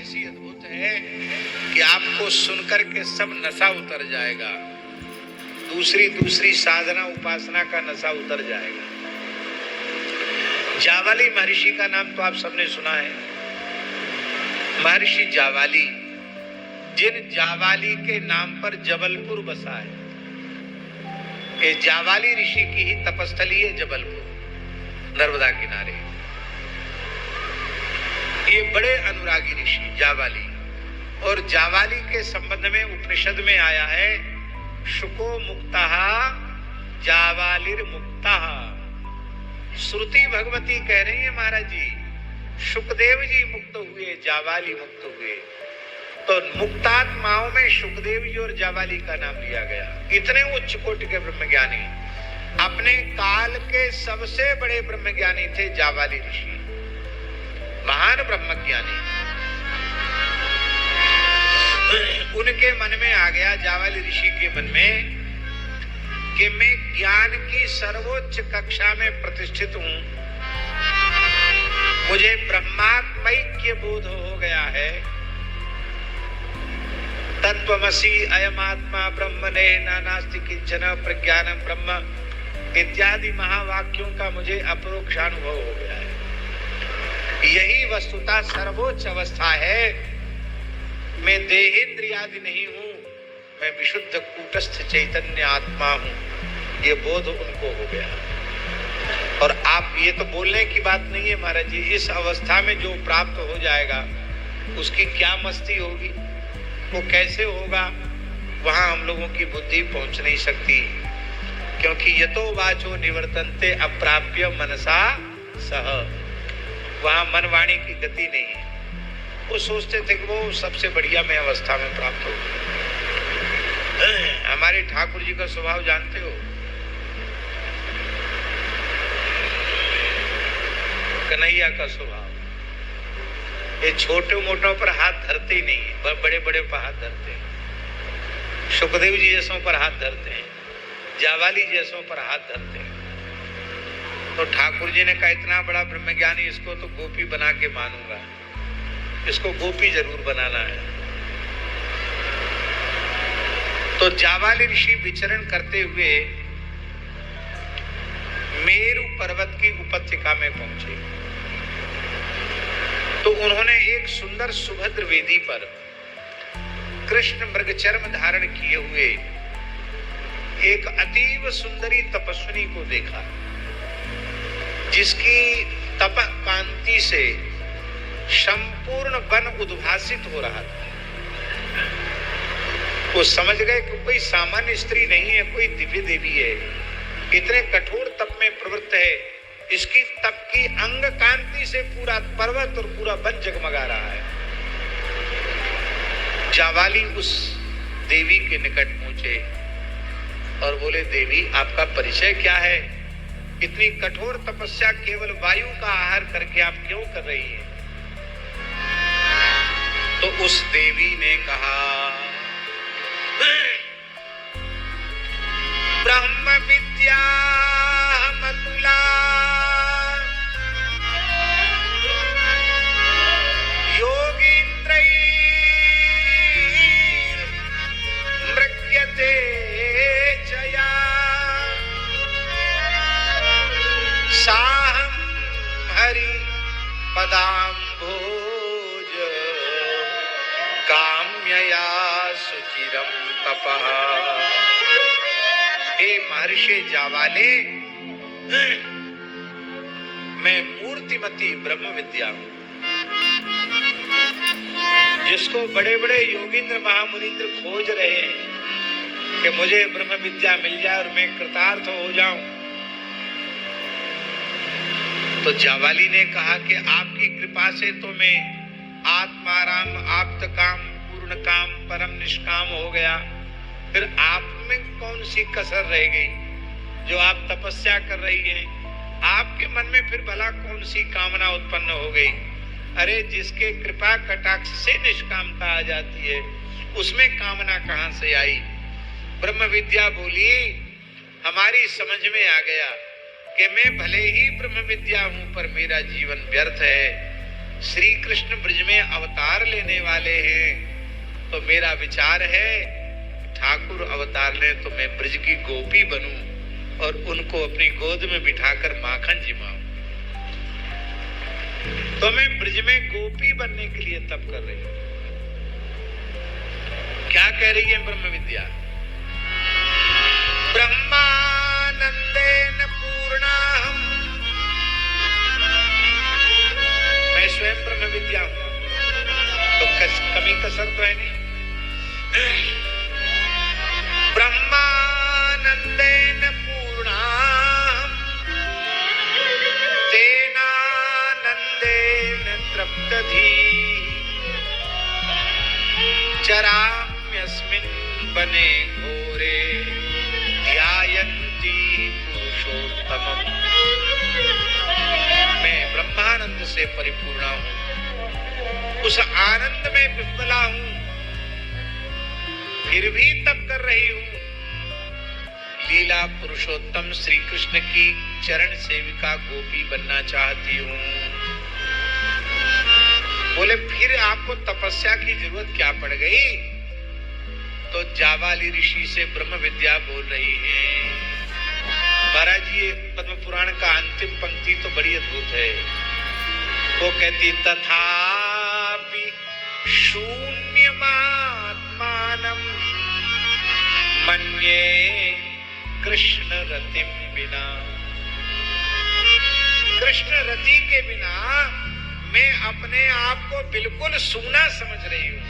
ऐसी अद्भुत है कि आपको सुनकर के सब नशा उतर जाएगा, दूसरी साधना उपासना का नशा उतर जाएगा। जावाली महर्षि का नाम तो आप सबने सुना है। महर्षि जावाली, जिन जावाली के नाम पर जबलपुर बसा है, ये जावाली ऋषि की ही तपस्थली है जबलपुर, नर्मदा किनारे। ये बड़े अनुरागी ऋषि जावाली, और जावाली के संबंध में उपनिषद में आया है शुको मुक्तः जावालिर मुक्तः। श्रुति भगवती कह रही है महाराज जी, शुकदेव जी मुक्त हुए, जावाली मुक्त हुए, तो मुक्तात्माओं में शुकदेव जी और जावाली का नाम लिया गया। इतने उच्च कोटि के ब्रह्मज्ञानी, अपने काल के सबसे बड़े ब्रह्मज्ञानी थे जावाली ऋषि, महान ब्रह्मज्ञानी। उनके मन में आ गया, जावाली ऋषि के मन में, कि मैं ज्ञान की सर्वोच्च कक्षा में प्रतिष्ठित हूं, मुझे ब्रह्मात्मैक्य बोध हो गया है। तत्वमसि अयमात्मा ब्रह्मणे नास्ति किंचन प्रज्ञानम ब्रह्म इत्यादि महावाक्यों का मुझे अपरोक्षानुभव हो गया है। यही वस्तुतः सर्वोच्च अवस्था है। मैं देहेंद्रियादि नहीं हूं, मैं विशुद्ध कूटस्थ चैतन्य आत्मा हूं, ये बोध उनको हो गया। और आप ये तो बोलने की बात नहीं है महाराज जी, इस अवस्था में जो प्राप्त हो जाएगा उसकी क्या मस्ती होगी, वो कैसे होगा, वहां हम लोगों की बुद्धि पहुंच नहीं सकती। क्योंकि यतो वाचो निवर्तन्ते अप्राप्य मनसा सह, वहां मन वाणी की गति नहीं है। वो सोचते थे कि वो सबसे बढ़िया में अवस्था में प्राप्त हो। हमारे ठाकुर जी का स्वभाव जानते हो, कन्हैया का स्वभाव, ये छोटे मोटों पर हाथ धरते ही नहीं है, बड़े बड़े पर हाथ धरते हैं। सुखदेव जी जैसों पर हाथ धरते हैं, जावाली जैसों पर हाथ धरते हैं। तो ठाकुर जी ने कहा, इतना बड़ा ब्रह्मज्ञानी, इसको तो गोपी बना के मानूंगा, इसको गोपी जरूर बनाना है। तो जावाली ऋषि विचरण करते हुए मेरु पर्वत की उपत्यका में पहुंचे। तो उन्होंने एक सुंदर सुभद्र वेदी पर कृष्ण मृगचर्म धारण किए हुए एक अतीव सुंदरी तपस्विनी को देखा, जिसकी तप कांति से संपूर्ण वन उद्भासित हो रहा था। वो समझ गए कि कोई सामान्य स्त्री नहीं है, कोई दिव्य देवी है। इतने कठोर तप में प्रवृत्त है, इसकी तप की अंग कांति से पूरा पर्वत और पूरा वन जगमगा रहा है। जावाली उस देवी के निकट पहुंचे और बोले, देवी आपका परिचय क्या है? इतनी कठोर तपस्या केवल वायु का आहार करके आप क्यों कर रही हैं? तो उस देवी ने कहा, ब्रह्म विद्या मतुला योगींद्रै मृग्यते चया साहं हरि पदाम्भोज काम्यया सुचिरम तपः। हे महर्षि जावाले, मैं मूर्तिमती ब्रह्म विद्या हूं, जिसको बड़े बड़े योगींद्र महामुनींद्र खोज रहे हैं कि मुझे ब्रह्म विद्या मिल जाए और मैं कृतार्थ हो जाऊं। तो जावाली ने कहा कि आपकी कृपा से तो मैं आत्माराम आप्त काम पूर्ण काम परम निष्काम हो गया, फिर आप में कौन सी कसर रह गई जो आप तपस्या कर रही हैं? आपके मन में फिर भला कौन सी कामना उत्पन्न हो गई? अरे जिसके कृपा कटाक्ष से निष्कामता आ जाती है, उसमें कामना कहां से आई? ब्रह्म विद्या बोली, हमारी समझ में आ गया कि मैं भले ही ब्रह्म विद्या हूं, पर मेरा जीवन व्यर्थ है। श्री कृष्ण ब्रज में अवतार लेने वाले हैं, तो मेरा विचार है ठाकुर अवतार ले तो मैं ब्रज की गोपी बनूं और उनको अपनी गोद में बिठाकर माखन जिमाऊं। तो मैं ब्रज में गोपी बनने के लिए तप कर रही हूं। क्या कह रही है ब्रह्म विद्या? ब्रह्मानंदेन पूर्णाहम्, मैं स्वयं ब्रह्म विद्या हूं, तो कमी कसर तो है नहीं। ब्रह्मानंदेन पूर्णाहम् तेनानंदेन तृप्तधीः चराम्यस्मिन् वने घोरे ध्यायन्ति पुरुषोत्तमम्। मैं ब्रह्मानंद से परिपूर्ण हूं, उस आनंद में विफला हूं, फिर भी तप कर रही हूं। लीला पुरुषोत्तम श्री कृष्ण की चरण सेविका गोपी बनना चाहती हूं। बोले फिर आपको तपस्या की जरूरत क्या पड़ गई? तो जावाली ऋषि से ब्रह्म विद्या बोल रही है। महाराज ये पद्म पुराण का अंतिम पंक्ति तो बड़ी अद्भुत है। वो कहती तथापि शून्यमात्मानं मन्ये कृष्ण रतिम बिना। कृष्ण रति के बिना मैं अपने आप को बिल्कुल सूना समझ रही हूं।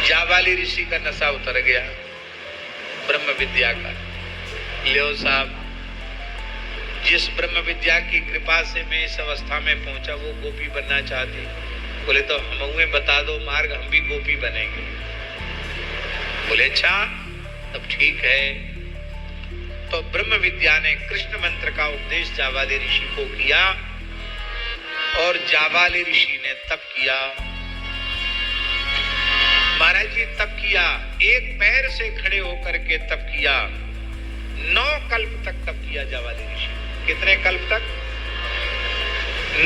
जावाली ऋषि का नशा उतर गया ब्रह्म विद्या का। लियो साहब, जिस ब्रह्म विद्या की कृपा से मैं इस अवस्था में पहुंचा वो गोपी बनना चाहती। बोले तो हमें बता दो मार्ग, हम भी गोपी बनेंगे। बोले अच्छा तब ठीक है। तो ब्रह्म विद्या ने कृष्ण मंत्र का उपदेश जावाली ऋषि को किया और जावाली ऋषि ने तप किया। महाराज जी तप किया, एक पैर से खड़े होकर के तप किया। 9 कल्प तक तप किया जावाली ऋषि। कितने कल्प तक?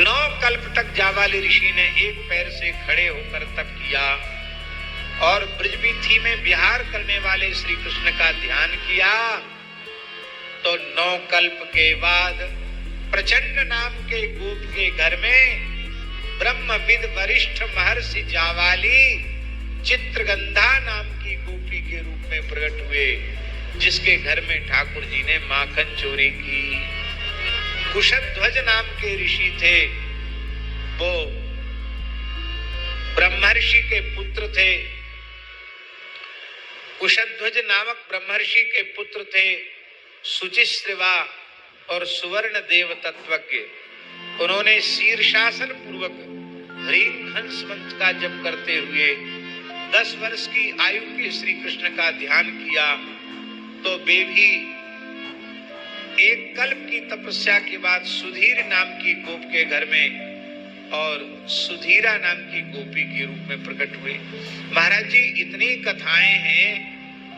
9 कल्प तक जावाली ऋषि ने एक पैर से खड़े होकर तप किया और ब्रजबीथी में विहार करने वाले श्री कृष्ण का ध्यान किया। तो 9 कल्प के बाद प्रचंड नाम के गोप के घर में ब्रह्मविद वरिष्ठ महर्षि जावाली चित्रगंधा नाम की गोपी के रूप में प्रकट हुए, जिसके घर में ठाकुर जी ने माखन चोरी की। कुशध्वज नाम के ऋषि थे, वो ब्रह्मर्षि के पुत्र थे। कुशध्वज नामक ब्रह्मर्षि के पुत्र थे सुचिश्रवा और सुवर्ण देव तत्वज्ञ। उन्होंने शीर्षासन पूर्वक ह्रीं हंस मंत्र का जप करते हुए 10 वर्ष की आयु के श्री कृष्ण का ध्यान किया। तो वे भी एक कल्प की तपस्या के बाद सुधीर नाम की गोप के घर में और सुधीरा नाम की गोपी के रूप में प्रकट हुए। महाराज जी इतनी कथाएं हैं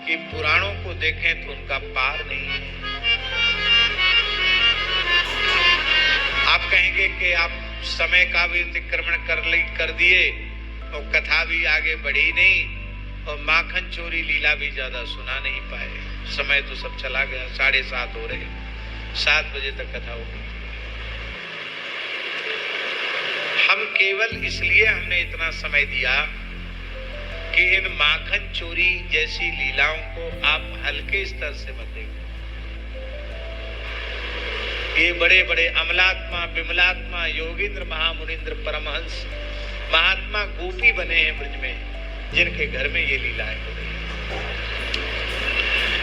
कि पुराणों को देखें तो उनका पार नहीं है। आप कहेंगे कि आप समय का भी अतिक्रमण कर दिए और कथा भी आगे बढ़ी नहीं और माखन चोरी लीला भी ज्यादा सुना नहीं पाए। समय तो सब चला गया, 7:30 हो रहे, 7 बजे तक कथा होगी। हम केवल इसलिए हमने इतना समय दिया कि इन माखन चोरी जैसी लीलाओं को आप हल्के स्तर से मत देखो। ये बड़े बड़े अमलात्मा, विमलात्मा, योगींद्र, महामुनिंद्र, परमहंस, महात्मा गोपी बने हैं ब्रज में, जिनके घर में ये लीलाएं हो रही हैं।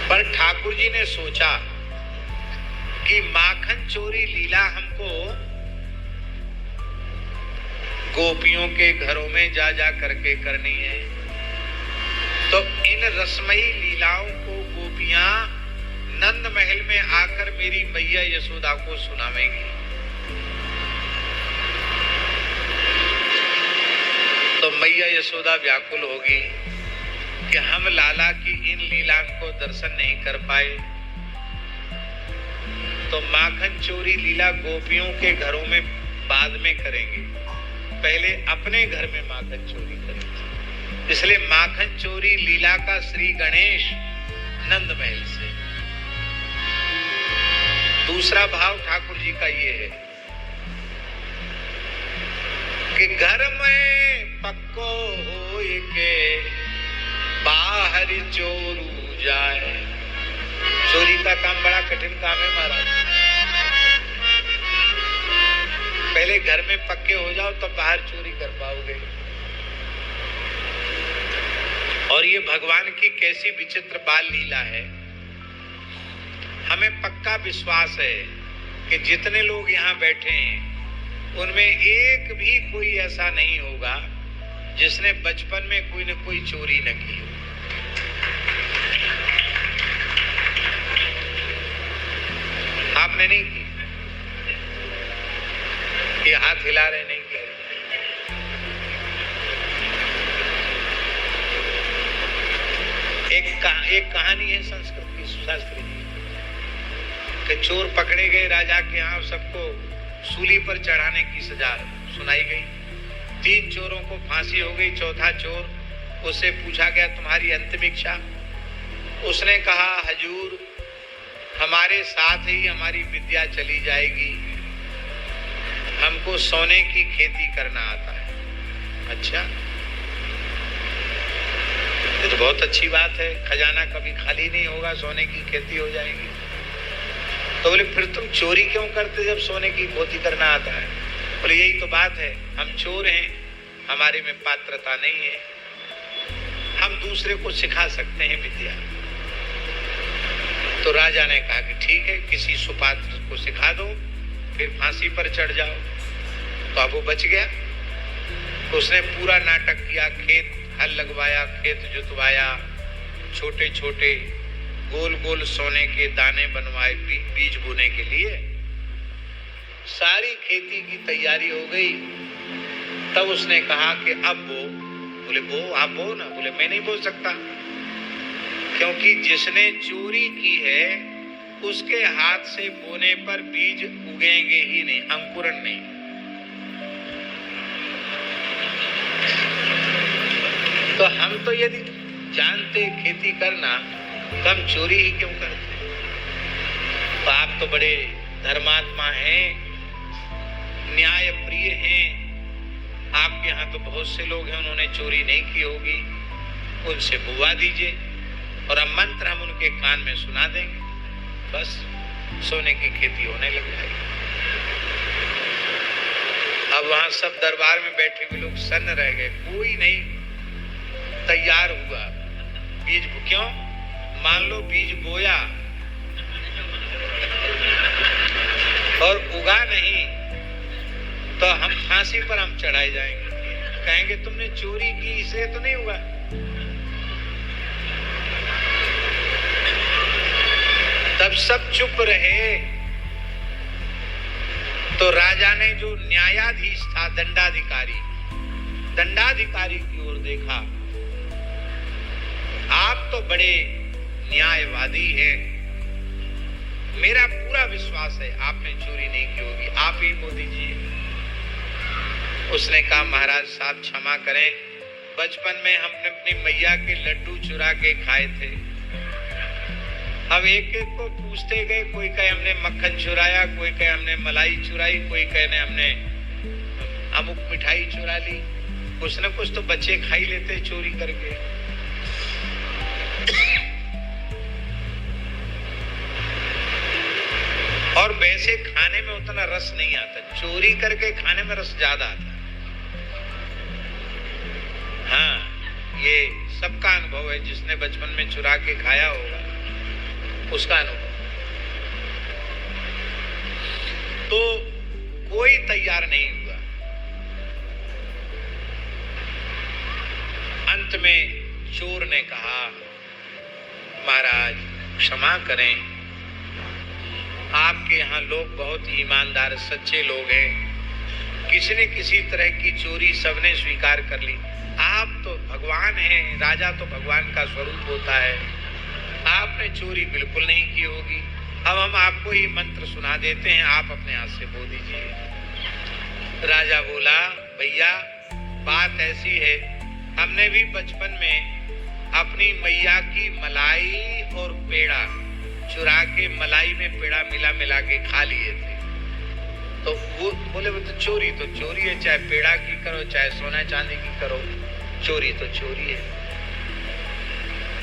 पर ठाकुर जी ने सोचा कि माखन चोरी लीला हमको गोपियों के घरों में जा जा करके करनी है, तो इन रसमयी लीलाओं को गोपियां नंद महल में आकर मेरी मैया यशोदा को सुनावेंगी। तो मैया यशोदा व्याकुल होगी कि हम लाला की इन लीलाओं को दर्शन नहीं कर पाए। तो माखन चोरी लीला गोपियों के घरों में बाद में करेंगे, पहले अपने घर में माखन चोरी करेंगे। इसलिए माखन चोरी लीला का श्री गणेश नंद महल से। दूसरा भाव ठाकुर जी का ये है कि घर में पक्को होए के बाहर चोरू जाए। चोरी का काम बड़ा कठिन काम है महाराज। पहले घर में पक्के हो जाओ तब बाहर चोरी कर पाओगे। और ये भगवान की कैसी विचित्र बाल लीला है। हमें पक्का विश्वास है कि जितने लोग यहाँ बैठे हैं उनमें एक भी कोई ऐसा नहीं होगा जिसने बचपन में कोई न कोई चोरी न की हो। आपने नहीं की? ये हाथ हिला रहे, नहीं किया। एक कहानी है संस्कृत की, शास्त्री जी कि चोर पकड़े गए राजा के यहाँ, सबको सूली पर चढ़ाने की सजा सुनाई गई। 3 चोरों को फांसी हो गई। चौथा चोर, उससे पूछा गया तुम्हारी अंतिम इच्छा। उसने कहा हजूर हमारे साथ ही हमारी विद्या चली जाएगी, हमको सोने की खेती करना आता है। अच्छा, ये तो बहुत अच्छी बात है, खजाना कभी खाली नहीं होगा, सोने की खेती हो जाएगी। तो बोले फिर तुम चोरी क्यों करते जब सोने की खेती करना आता है? बोले यही तो बात है, हम चोर हैं, हमारे में पात्रता नहीं है, हम दूसरे को सिखा सकते हैं विद्या। तो राजा ने कहा कि ठीक है, किसी सुपात्र को सिखा दो, फिर फांसी पर चढ़ जाओ। तो अब वो बच गया। उसने पूरा नाटक किया, खेत हल लगवाया, खेत जुतवाया, छोटे छोटे गोल गोल सोने के दाने बनवाए बीज बोने के लिए। सारी खेती की तैयारी हो गई। तब उसने कहा कि अब बो। बोले बो, आप बो ना। बोले मैं नहीं बो सकता, क्योंकि जिसने चोरी की है उसके हाथ से बोने पर बीज उगेंगे ही नहीं, अंकुरण नहीं। तो हम तो यदि जानते खेती करना तो हम चोरी ही क्यों करते? तो आप तो बड़े धर्मात्मा हैं, न्याय प्रिय हैं, आपके यहाँ तो बहुत से लोग हैं उन्होंने चोरी नहीं की होगी, उनसे बुवा दीजिए और अब मंत्र हम उनके कान में सुना देंगे, बस सोने की खेती होने लग जाएगी। अब वहां सब दरबार में बैठे हुए लोग सन्न रह गए, कोई नहीं तैयार हुआ। बीज क्यों? मान लो बीज बोया और उगा नहीं तो हम फांसी पर हम चढ़ाए जाएंगे, कहेंगे तुमने चोरी की इसलिए तो नहीं हुआ। तब सब चुप रहे। तो राजा ने जो न्यायाधीश था, दंडाधिकारी की ओर देखा। आप तो बड़े न्यायवादी हैं, मेरा पूरा विश्वास है आपने चोरी नहीं की होगी, आप ही बोल दीजिए। उसने कहा महाराज साहब क्षमा करें, बचपन में हमने अपनी मैया के लड्डू चुरा के खाए थे। अब एक एक को पूछते गए, कोई कहे हमने मक्खन चुराया, कोई कहे हमने मलाई चुराई, कोई कहे हमने अमुक मिठाई चुरा ली। कुछ न कुछ तो बच्चे खा ही लेते चोरी करके। और वैसे खाने में उतना रस नहीं आता, चोरी करके खाने में रस ज्यादा आता। हाँ, ये सबका अनुभव है, जिसने बचपन में चुरा के खाया होगा उसका अनुभव। तो कोई तैयार नहीं हुआ। अंत में चोर ने कहा महाराज क्षमा करें, आपके यहाँ लोग बहुत ईमानदार सच्चे लोग हैं, किसी ने किसी तरह की चोरी सबने स्वीकार कर ली। आप तो भगवान हैं, राजा तो भगवान का स्वरूप होता है, आपने चोरी बिल्कुल नहीं की होगी। अब हम आपको ये मंत्र सुना देते हैं, आप अपने हाथ से बोल दीजिए। राजा बोला, भैया बात ऐसी है, हमने भी बचपन में अपनी मैया की मलाई और पेड़ा चुरा के, मलाई में पेड़ा मिला के खा लिए थे। तो वो बोले, वो तो चोरी है, चाहे पेड़ा की करो चाहे सोना चांदी की करो, चोरी तो चोरी है।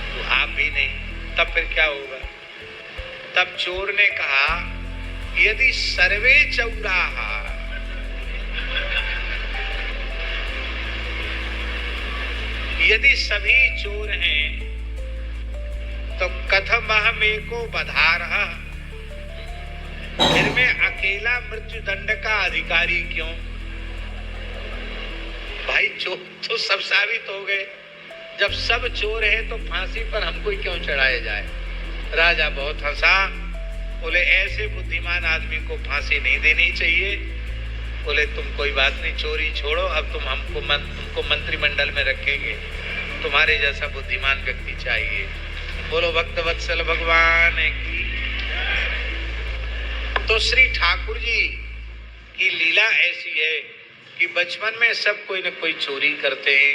तो आप भी नहीं, तब फिर क्या होगा? तब चोर ने कहा, यदि सर्वे चौराहा, यदि सभी चोर हैं तो कथम अहम एको बधारहा, फिर मैं अकेला मृत्यु दंड का अधिकारी क्यों? भाई चोर तो सब साबित हो गए, जब सब चोर है तो फांसी पर हमको क्यों चढ़ाया जाए? राजा बहुत हंसा, बोले ऐसे बुद्धिमान आदमी को फांसी नहीं देनी चाहिए। बोले तुम कोई बात नहीं, चोरी छोड़ो, अब तुमको मंत्रिमंडल में रखेंगे, तुम्हारे जैसा बुद्धिमान व्यक्ति चाहिए। बोलो भक्त वत्सल भगवान की। तो श्री ठाकुर जी की लीला ऐसी है कि बचपन में सब कोई न कोई चोरी करते हैं,